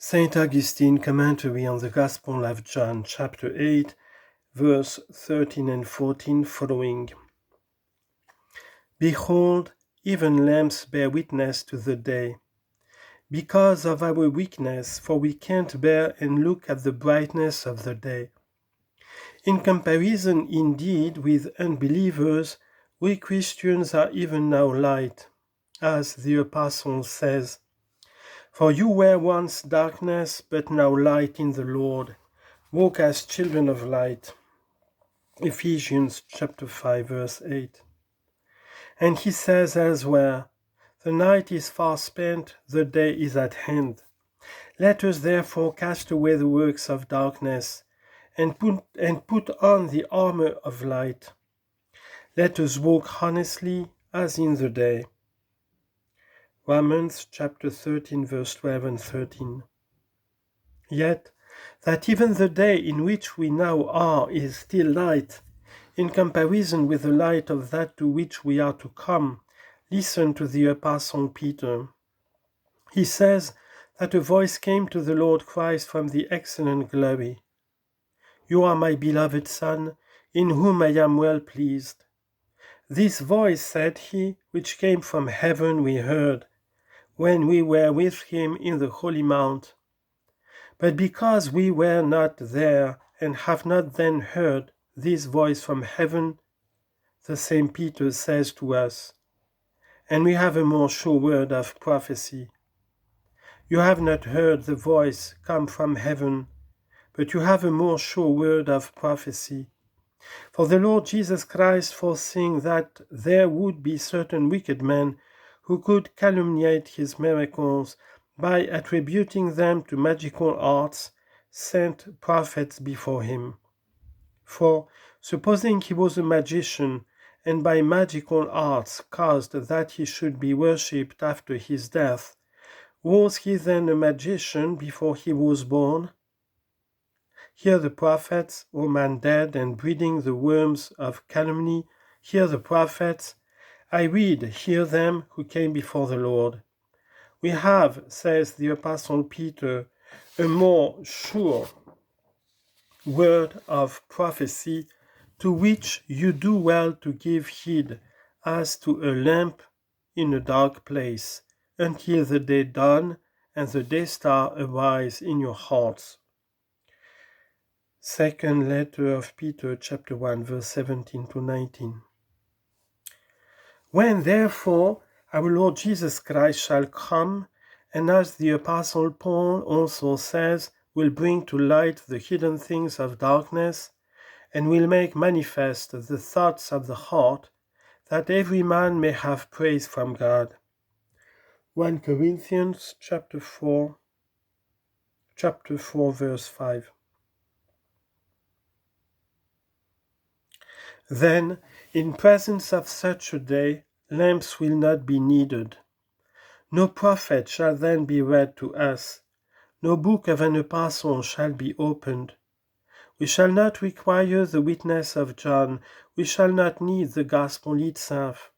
St. Augustine Commentary on the Gospel of John, chapter 8, verse 13 and 14 following. Behold, even lamps bear witness to the day, because of our weakness, for we can't bear and look at the brightness of the day. In comparison, indeed, with unbelievers, we Christians are even now light, as the Apostle says, "For you were once darkness, but now light in the Lord. Walk as children of light." Ephesians chapter 5, verse 8. And he says elsewhere, "The night is far spent, the day is at hand. Let us therefore cast away the works of darkness, and put on the armor of light. Let us walk honestly as in the day." Romans chapter 13, verse 12 and 13. Yet, that even the day in which we now are is still light, in comparison with the light of that to which we are to come, listen to the Apostle Peter. He says that a voice came to the Lord Christ from the excellent glory. "You are my beloved Son, in whom I am well pleased." This voice, said he, which came from heaven we heard, when we were with him in the holy mount. But because we were not there and have not then heard this voice from heaven, the same Peter says to us, and we have a more sure word of prophecy. You have not heard the voice come from heaven, but you have a more sure word of prophecy. For the Lord Jesus Christ, foreseeing that there would be certain wicked men who could calumniate his miracles by attributing them to magical arts, sent prophets before him. For, supposing he was a magician, and by magical arts caused that he should be worshipped after his death, was he then a magician before he was born? Hear the prophets, O man dead and breeding the worms of calumny, hear the prophets. I read, hear them who came before the Lord. We have, says the Apostle Peter, a more sure word of prophecy, to which you do well to give heed, as to a lamp in a dark place, until the day dawn and the day star arise in your hearts. Second letter of Peter, chapter 1, verse 17 to 19. When therefore our Lord Jesus Christ shall come, and as the Apostle Paul also says, will bring to light the hidden things of darkness, and will make manifest the thoughts of the heart, that every man may have praise from God. 1 Corinthians chapter 4, verse 5. Then, in presence of such a day, lamps will not be needed. No prophet shall then be read to us. No book of an apostle shall be opened. We shall not require the witness of John. We shall not need the gospel itself.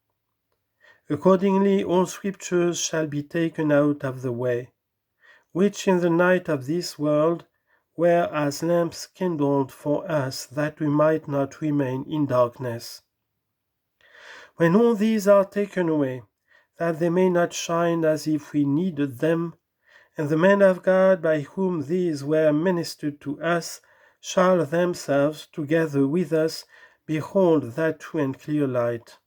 Accordingly, all scriptures shall be taken out of the way, which in the night of this world were as lamps kindled for us, that we might not remain in darkness. When all these are taken away, that they may not shine as if we needed them, and the men of God by whom these were ministered to us shall themselves, together with us, behold that true and clear light.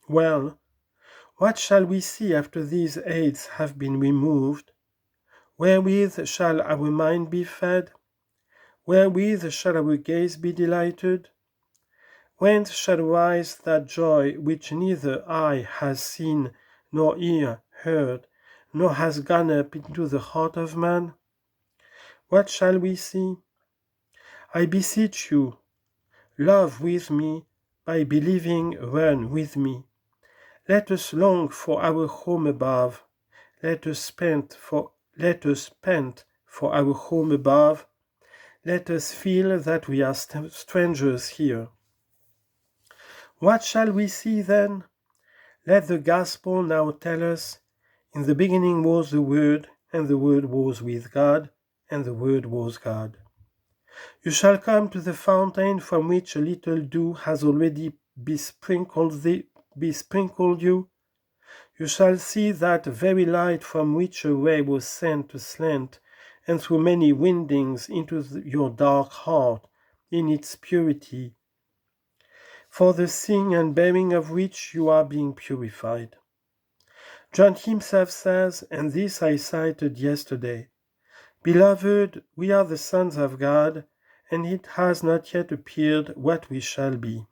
Well, what shall we see after these aids have been removed? Wherewith shall our mind be fed? Wherewith shall our gaze be delighted? Whence shall arise that joy which neither eye has seen, nor ear heard, nor has gone up into the heart of man? What shall we see? I beseech you, love with me, by believing run with me. Let us long for our home above. Let us pant for our home above. Let us feel that we are strangers here. What shall we see then? Let the gospel now tell us, in the beginning was the Word, and the Word was with God, and the Word was God. You shall come to the fountain from which a little dew has already besprinkled you. You shall see that very light from which a ray was sent aslant, and through many windings into your dark heart, in its purity, for the seeing and bearing of which you are being purified. John himself says, and this I cited yesterday, Beloved, we are the sons of God, and it has not yet appeared what we shall be.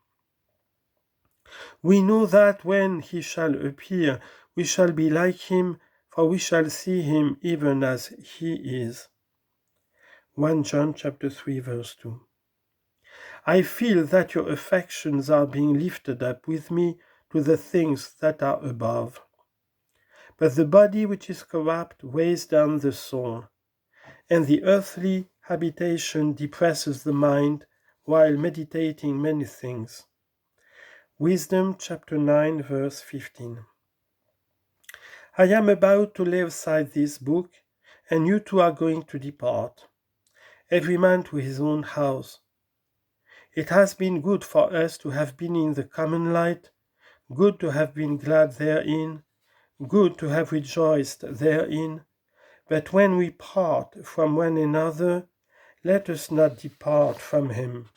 We know that when he shall appear, we shall be like him, for we shall see him even as he is. 1 John chapter 3, verse 2. I feel that your affections are being lifted up with me to the things that are above. But the body which is corrupt weighs down the soul, and the earthly habitation depresses the mind while meditating many things. Wisdom chapter 9 verse 15. I am about to lay aside this book, and you two are going to depart, every man to his own house. It has been good for us to have been in the common light, good to have been glad therein, good to have rejoiced therein. But when we part from one another, let us not depart from him.